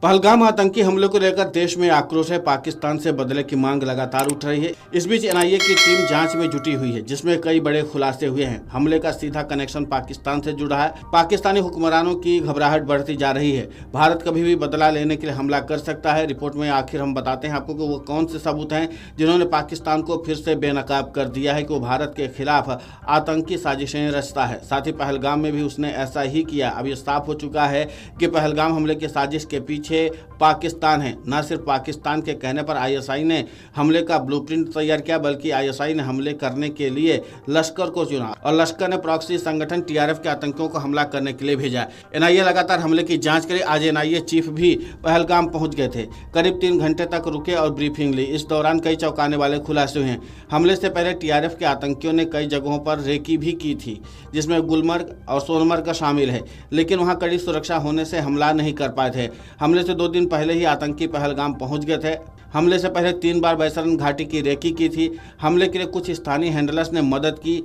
पहलगाम आतंकी हमले को लेकर देश में आक्रोश है। पाकिस्तान से बदले की मांग लगातार उठ रही है। इस बीच एनआईए की टीम जांच में जुटी हुई है, जिसमें कई बड़े खुलासे हुए हैं। हमले का सीधा कनेक्शन पाकिस्तान से जुड़ा है। पाकिस्तानी हुक्मरानों की घबराहट बढ़ती जा रही है। भारत कभी भी बदला लेने के लिए हमला कर सकता है। रिपोर्ट में आखिर हम बताते हैं आपको कि वो कौन से सबूत हैं जिन्होंने पाकिस्तान को फिर से बेनकाब कर दिया है कि वो भारत के खिलाफ आतंकी साजिशें रचता है। साथ ही पहलगाम में भी उसने ऐसा ही किया। अब ये साफ हो चुका है कि पहलगाम हमले की साजिश के पीछे पाकिस्तान है। न सिर्फ पाकिस्तान के कहने पर आईएसआई ने हमले का ब्लूप्रिंट तैयार किया, बल्कि आईएसआई ने हमले करने के लिए लश्कर को चुना और लश्कर ने प्रॉक्सी संगठन टीआरएफ के आतंकियों को हमला करने के लिए भेजा। एनआईए लगातार हमले की जांच करे। आज एनआईए चीफ भी पहलगाम पहुंच गए थे। करीब 3 घंटे तक रुके और ब्रीफिंग ली। इस दौरान कई चौंकाने वाले खुलासे हुए हैं। हमले से पहले टीआरएफ के आतंकियों ने कई जगहों पर रेकी भी की थी, जिसमें गुलमर्ग और सोनमर्ग शामिल है, लेकिन वहां कड़ी सुरक्षा होने से हमला नहीं कर पाए थे। हमले से 2 दिन पहले ही आतंकी पहलगाम पहुंच गए थे। हमले से पहले 3 बार बैसरन घाटी की रेकी की थी। हमले के लिए कुछ स्थानीय हैंडलर्स ने मदद की।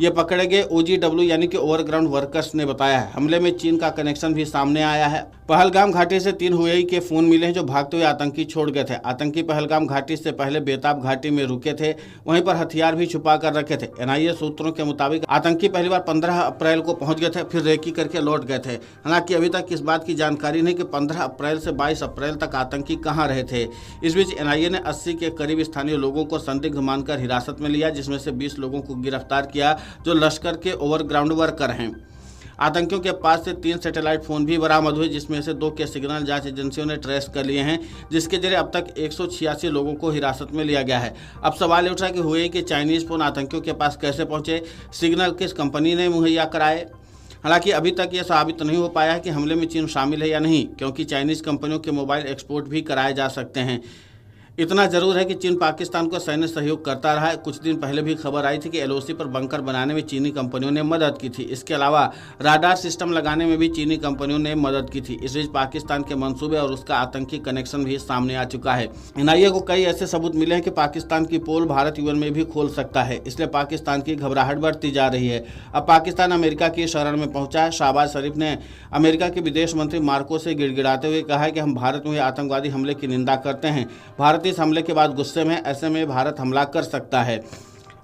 ये पकड़े गए OGW यानी कि ओवरग्राउंड वर्कर्स ने बताया है। हमले में चीन का कनेक्शन भी सामने आया है। पहलगाम घाटी से 3 हुएई के फोन मिले हैं जो भागते हुए आतंकी छोड़ गए थे। आतंकी पहलगाम घाटी से पहले बेताब घाटी में रुके थे, वहीं पर हथियार भी छुपा कर रखे थे। एनआईए सूत्रों के मुताबिक आतंकी पहली बार 15 अप्रैल को पहुंच गए थे, फिर रेकी करके लौट गए थे। हालांकि अभी तक इस बात की जानकारी नहीं कि 15 अप्रैल से 22 अप्रैल तक आतंकी कहां रहे थे। इस बीच एनआईए ने 80 के करीब स्थानीय लोगों को संदिग्ध मानकर हिरासत में लिया, जिसमें से 20 लोगों को गिरफ्तार किया जो लश्कर के ओवरग्राउंड वर्कर हैं। आतंकियों के पास से 3 सैटेलाइट फोन भी बरामद हुए, जिसमें से 2 के सिग्नल जांच एजेंसियों ने ट्रेस कर लिए हैं, जिसके जरिए अब तक 186 लोगों को हिरासत में लिया गया है। अब सवाल उठ रहा है कि हुए कि चाइनीज फोन आतंकियों के पास कैसे पहुंचे, सिग्नल किस कंपनी ने मुहैया कराए। हालांकि अभी तक यह साबित नहीं हो पाया है कि हमले में चीन शामिल है या नहीं, क्योंकि चाइनीज कंपनियों के मोबाइल एक्सपोर्ट भी कराए जा सकते हैं। इतना जरूर है कि चीन पाकिस्तान को सैन्य सहयोग करता रहा है। कुछ दिन पहले भी खबर आई थी कि LOC पर बंकर बनाने में चीनी कंपनियों ने मदद की थी। इसके अलावा राडार सिस्टम लगाने में भी चीनी कंपनियों ने मदद की थी। इस बीच पाकिस्तान के मंसूबे और उसका आतंकी कनेक्शन भी सामने आ चुका है। एनआईए को कई ऐसे सबूत मिले हैं कि पाकिस्तान की पोल भारत UN में भी खोल सकता है, इसलिए पाकिस्तान की घबराहट बढ़ती जा रही है। अब पाकिस्तान अमेरिका की शरण में पहुंचा है। शहबाज शरीफ ने अमेरिका के विदेश मंत्री मार्को से गिड़गिड़ाते हुए कहा है कि हम भारत में हुए आतंकवादी हमले की निंदा करते हैं। भारत इस हमले के बाद गुस्से में, ऐसे में भारत हमला कर सकता है।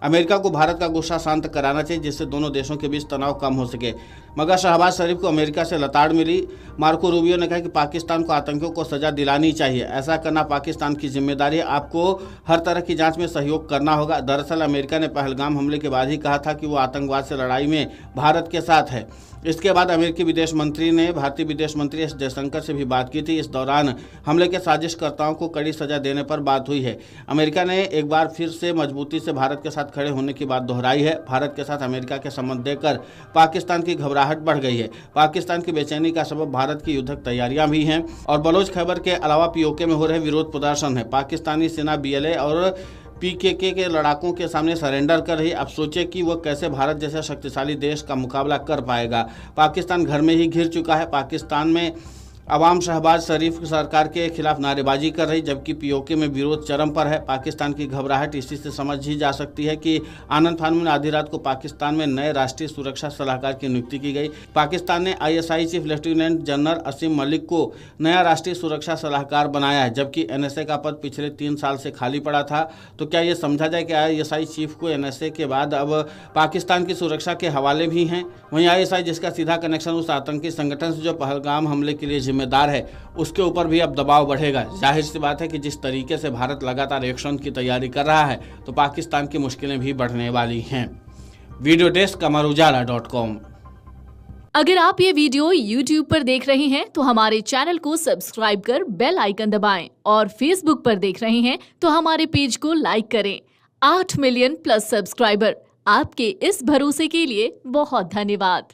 अमेरिका को भारत का गुस्सा शांत कराना चाहिए, जिससे दोनों देशों के बीच तनाव कम हो सके। मगर शहबाज शरीफ को अमेरिका से लताड़ मिली। मार्को रूबियो ने कहा कि पाकिस्तान को आतंकियों को सजा दिलानी चाहिए। ऐसा करना पाकिस्तान की जिम्मेदारी है। आपको हर तरह की जांच में सहयोग करना होगा। दरअसल अमेरिका ने पहलगाम हमले के बाद ही कहा था कि वो आतंकवाद से लड़ाई में भारत के साथ है। इसके बाद अमेरिकी विदेश मंत्री ने भारतीय विदेश मंत्री S जयशंकर से भी बात की थी। इस दौरान हमले के साजिशकर्ताओं को कड़ी सजा देने पर बात हुई है। अमेरिका ने एक बार फिर से मजबूती से भारत के साथ खड़े होने की बात दोहराई है। भारत के साथ अमेरिका के संबंध देकर पाकिस्तान की घबराहट बढ़ गई है। पाकिस्तान की बेचैनी का सबब भारत की युद्धक तैयारियां भी हैं और बलोच खैबर के अलावा POK में हो रहे विरोध प्रदर्शन है। पाकिस्तानी सेना BLA और PKK के लड़ाकों के सामने सरेंडर कर रही। अब सोचे कि वह कैसे भारत जैसे शक्तिशाली देश का मुकाबला कर पाएगा। पाकिस्तान घर में ही घिर चुका है। पाकिस्तान में अवाम शहबाज शरीफ सरकार के खिलाफ नारेबाजी कर रही, जबकि POK में विरोध चरम पर है। पाकिस्तान की घबराहट इसी से समझ ही जा सकती है कि आनंद फानू में आधी रात को पाकिस्तान में नए राष्ट्रीय सुरक्षा सलाहकार की नियुक्ति की गई। पाकिस्तान ने ISI चीफ लेफ्टिनेंट जनरल असीम मलिक को नया राष्ट्रीय सुरक्षा सलाहकार बनाया है, जबकि NSA का पद पिछले 3 साल से खाली पड़ा था। तो क्या ये समझा जाए कि ISI चीफ को NSA के बाद अब पाकिस्तान की सुरक्षा के हवाले भी हैं? वहीं ISI जिसका सीधा कनेक्शन उस आतंकी संगठन से जो पहलगाम हमले के लिए जिम्मेदार है, उसके ऊपर भी अब दबाव बढ़ेगा। जाहिर सी बात है कि जिस तरीके से भारत लगातार एक्शन की तैयारी कर रहा है, तो पाकिस्तान की मुश्किलें भी बढ़ने वाली हैं। Video desk amarujala.com। अगर आप ये वीडियो YouTube पर देख रहे हैं तो हमारे चैनल को सब्सक्राइब कर बेल आइकन दबाएं और Facebook पर देख रहे हैं तो हमारे पेज को लाइक करें। 8 मिलियन प्लस सब्सक्राइबर, आपके इस भरोसे के लिए बहुत धन्यवाद।